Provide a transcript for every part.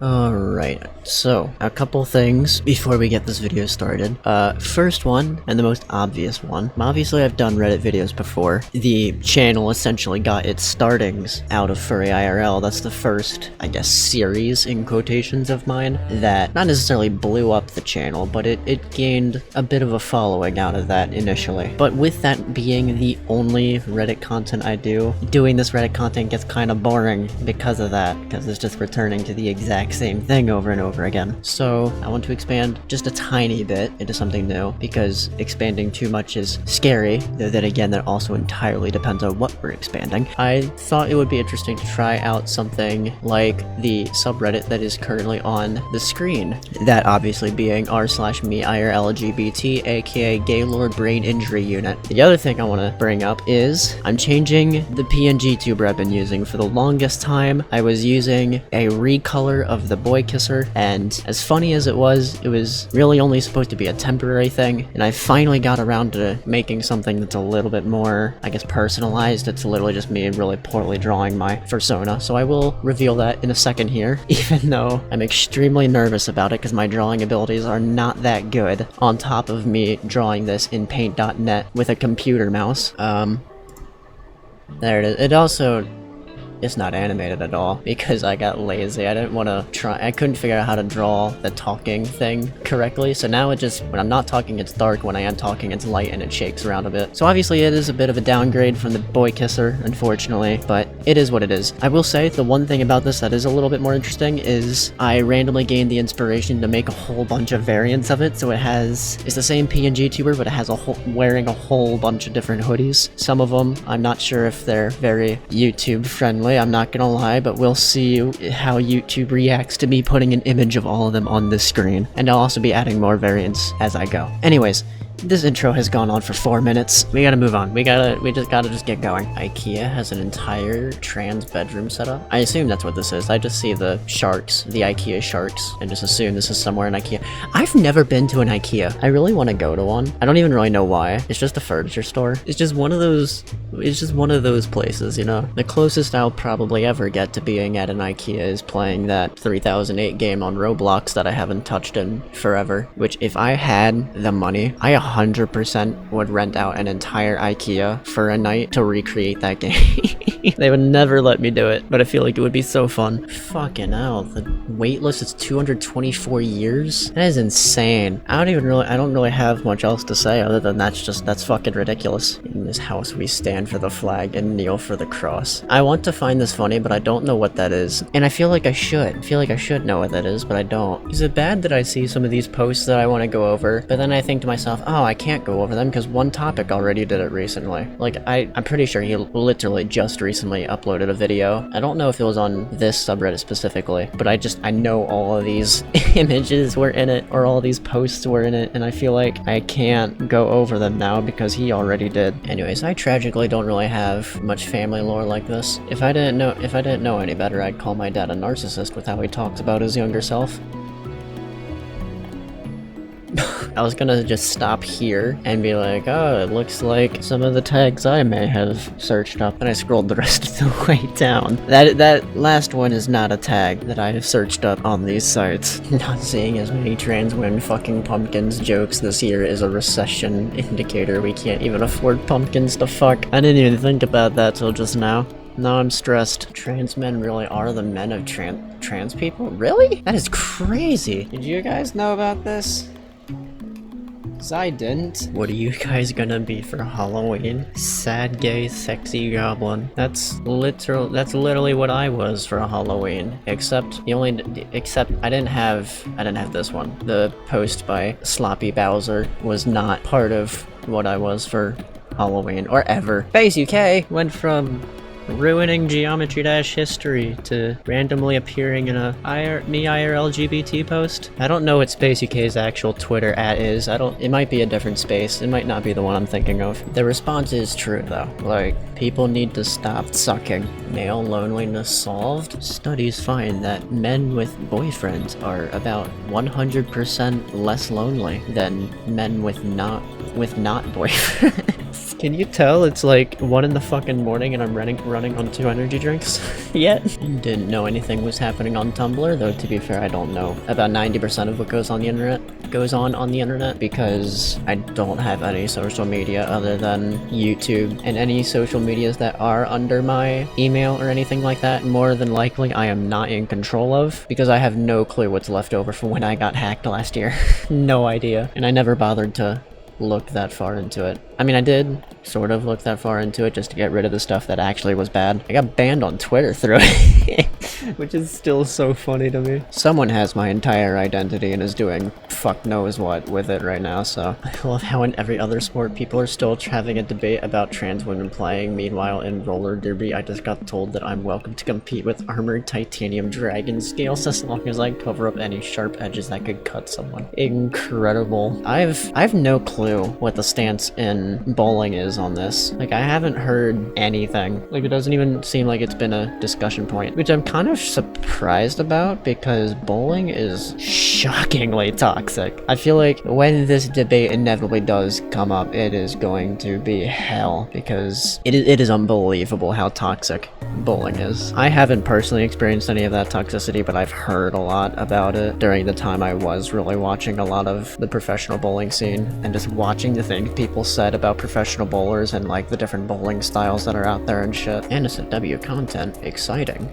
Alright, so a couple things before we get this video started. First one, and the most obvious one. Obviously I've done Reddit videos before. The channel essentially got its startings out of Furry IRL. That's the first, I guess, series in quotations of mine that not necessarily blew up the channel, but it gained a bit of a following out of that initially. But with that being the only Reddit content I do, doing this Reddit content gets kind of boring because of that, because it's just returning to the exact same thing over and over again. So I want to expand just a tiny bit into something new, because expanding too much is scary, though then again that also entirely depends on what we're expanding. I thought it would be interesting to try out something like the subreddit that is currently on the screen, that obviously being r/me/IRLGBT, aka Gaylord Brain Injury Unit. The other thing I want to bring up is I'm changing the PNG tuber I've been using. For the longest time I was using a recolor of the boy kisser, and as funny as it was really only supposed to be a temporary thing, and I finally got around to making something that's a little bit more, I guess, personalized. It's literally just me really poorly drawing my persona, so I will reveal that in a second here, even though I'm extremely nervous about it because my drawing abilities are not that good, on top of me drawing this in paint.net with a computer mouse. There it is. It also... it's not animated at all because I got lazy. I didn't want to try. I couldn't figure out how to draw the talking thing correctly. So now it just, when I'm not talking, it's dark. When I am talking, it's light and it shakes around a bit. So obviously it is a bit of a downgrade from the boy kisser, unfortunately, but it is what it is. I will say the one thing about this that is a little bit more interesting is I randomly gained the inspiration to make a whole bunch of variants of it. So it's the same PNG tuber, but it has wearing a whole bunch of different hoodies. Some of them, I'm not sure if they're very YouTube friendly. I'm not gonna lie, but we'll see how YouTube reacts to me putting an image of all of them on this screen. And I'll also be adding more variants as I go. Anyways, this intro has gone on for 4 minutes. We gotta move on. We just gotta get going. IKEA has an entire trans bedroom setup. I assume that's what this is. I just see the sharks, the IKEA sharks, and just assume this is somewhere in IKEA. I've never been to an IKEA. I really want to go to one. I don't even really know why. It's just a furniture store. It's just one of those places, you know? The closest I'll probably ever get to being at an IKEA is playing that 3008 game on Roblox that I haven't touched in forever, which if I had the money, I 100% would rent out an entire IKEA for a night to recreate that game. They would never let me do it, but I feel like it would be so fun. Fucking hell, the wait list is 224 years? That is insane. I don't really have much else to say other than that's fucking ridiculous. In this house we stand for the flag and kneel for the cross. I want to find this funny, but I don't know what that is. And I feel like I should. I feel like I should know what that is, but I don't. Is it bad that I see some of these posts that I want to go over, but then I think to myself, oh, I can't go over them because one topic already did it recently. Like, I'm pretty sure he literally just recently uploaded a video. I don't know if it was on this subreddit specifically, but I know all of these images were in it, or all these posts were in it, and I feel like I can't go over them now because he already did. Anyways, I tragically don't really have much family lore like this. If I didn't know any better, I'd call my dad a narcissist with how he talks about his younger self. I was gonna just stop here and be like, oh, it looks like some of the tags I may have searched up, and I scrolled the rest of the way down. That last one is not a tag that I have searched up on these sites. Not seeing as many trans women fucking pumpkins jokes this year is a recession indicator. We can't even afford pumpkins to fuck. I didn't even think about that till just now. Now I'm stressed. Trans men really are the men of trans people? Really? That is crazy. Did you guys know about this? 'Cause I didn't. What are you guys gonna be for Halloween? Sad, gay, sexy goblin. That's literally what I was for Halloween. Except I didn't have this one. The post by Sloppy Bowser was not part of what I was for Halloween, or ever. Base UK went from ruining Geometry Dash history to randomly appearing in a IRLGBT post. I don't know what Space UK's actual Twitter @ is. It might be a different space. It might not be the one I'm thinking of. The response is true though. Like, people need to stop sucking. Male loneliness solved? Studies find that men with boyfriends are about 100% less lonely than men with not boyfriends. Can you tell it's like 1 in the fucking morning and I'm running on 2 energy drinks yet? Didn't know anything was happening on Tumblr, though to be fair I don't know about 90% of what goes on the internet because I don't have any social media other than YouTube, and any social medias that are under my email or anything like that, more than likely I am not in control of because I have no clue what's left over from when I got hacked last year. No idea. And I never bothered to look that far into it. I mean, I did sort of look that far into it just to get rid of the stuff that actually was bad. I got banned on Twitter through it, which is still so funny to me. Someone has my entire identity and is doing fuck knows what with it right now, so. I love how in every other sport people are still having a debate about trans women playing. Meanwhile, in roller derby, I just got told that I'm welcome to compete with armored titanium dragon scales as long as I cover up any sharp edges that could cut someone. Incredible. I've no clue what the stance in bowling is on this. Like, I haven't heard anything. Like, it doesn't even seem like it's been a discussion point, which I'm kind of surprised about because bowling is shockingly toxic. I feel like when this debate inevitably does come up, it is going to be hell because it is unbelievable how toxic bowling is. I haven't personally experienced any of that toxicity, but I've heard a lot about it during the time I was really watching a lot of the professional bowling scene and just watching the things people said about professional bowlers and like the different bowling styles that are out there and shit. NSFW content. Exciting.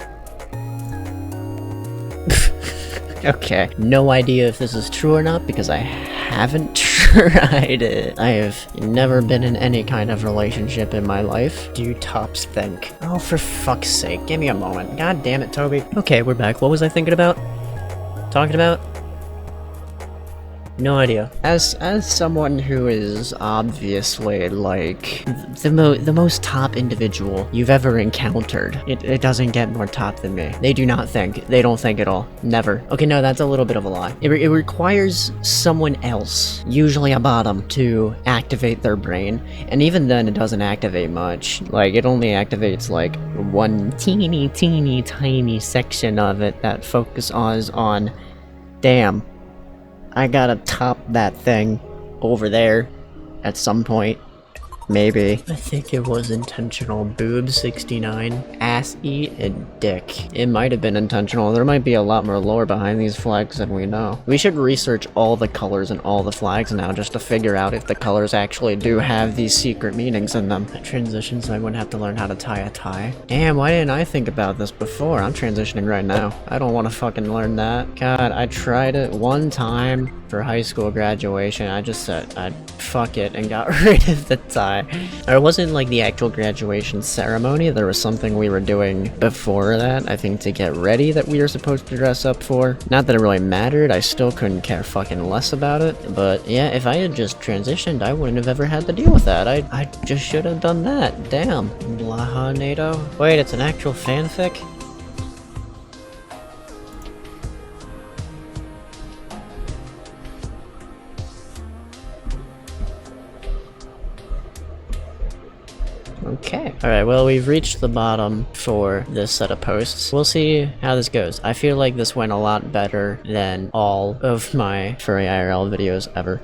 Okay. No idea if this is true or not because I haven't tried it. I have never been in any kind of relationship in my life. Do tops think? Oh, for fuck's sake. Give me a moment. God damn it, Toby. Okay, we're back. What was I thinking about? Talking about? No idea. As someone who is obviously like the most top individual you've ever encountered, it doesn't get more top than me. They do not think. They don't think at all. Never. Okay, no, that's a little bit of a lie. It requires someone else, usually a bottom, to activate their brain, and even then it doesn't activate much. Like, it only activates like one teeny tiny section of it that focuses on, damn, I gotta top that thing over there at some point. Maybe. I think it was intentional. Boob 69. Ass eat and dick. It might have been intentional. There might be a lot more lore behind these flags than we know. We should research all the colors and all the flags now just to figure out if the colors actually do have these secret meanings in them. I transitioned so I wouldn't have to learn how to tie a tie. Damn, why didn't I think about this before? I'm transitioning right now. I don't want to fucking learn that. God, I tried it one time for high school graduation. I just said I'd fuck it and got rid of the tie. It wasn't like the actual graduation ceremony. There was something we were doing before that, I think, to get ready that we were supposed to dress up for. Not that it really mattered. I still couldn't care fucking less about it. But yeah, if I had just transitioned, I wouldn't have ever had to deal with that. I just should have done that. Damn. Blaha NATO. Wait, it's an actual fanfic? Okay. Alright, well, we've reached the bottom for this set of posts. We'll see how this goes. I feel like this went a lot better than all of my Furry IRL videos ever.